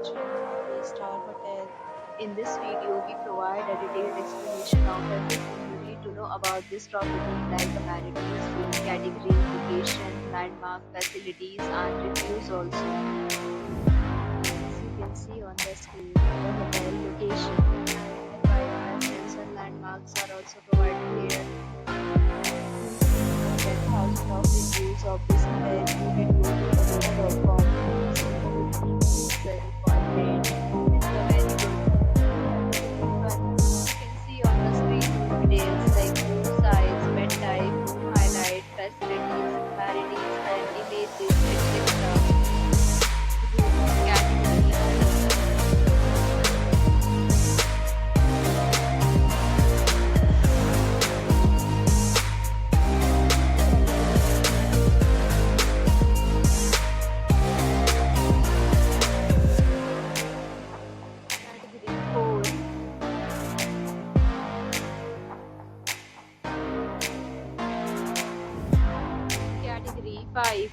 ChiangMai 3-star hotel. In this video, we provide a detailed explanation of everything you need to know about this property like amenities, room category, location, landmark, facilities and reviews also. As you can see on the screen, the hotel location and nearby attractions and landmarks are also provided here. Get thousands of reviews of this hotel. You can go to agoda.com and see the reviews itself are great. It's a very good one. You can see on the screen details like room size, bed type, room highlight, facilities, amenities and images, etc. Room category. Category 4. Category 5.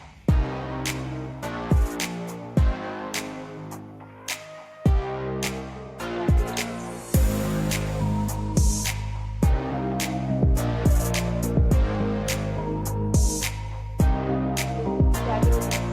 Category 7.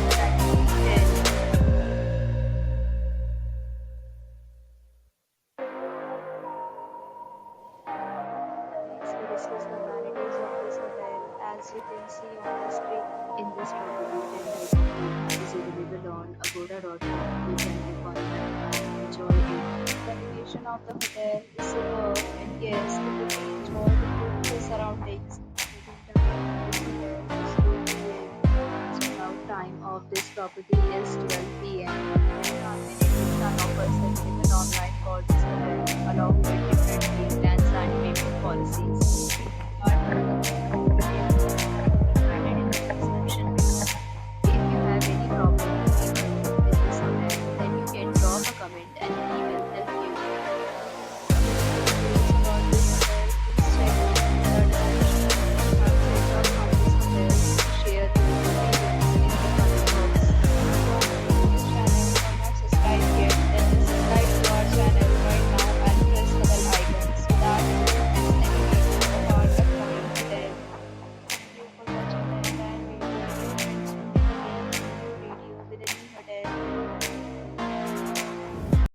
Category 8. Category 10. Next, we discuss the amenities of this hotel. As you can see on the screen, in this property, 10 types of room is available on agoda.com. You can book online and enjoy it. The location of the hotel is superb and guests typically enjoy the beautiful surroundings. Check-in time of this hotel is 2 p.m. Check-out time of this property is 12 p.m.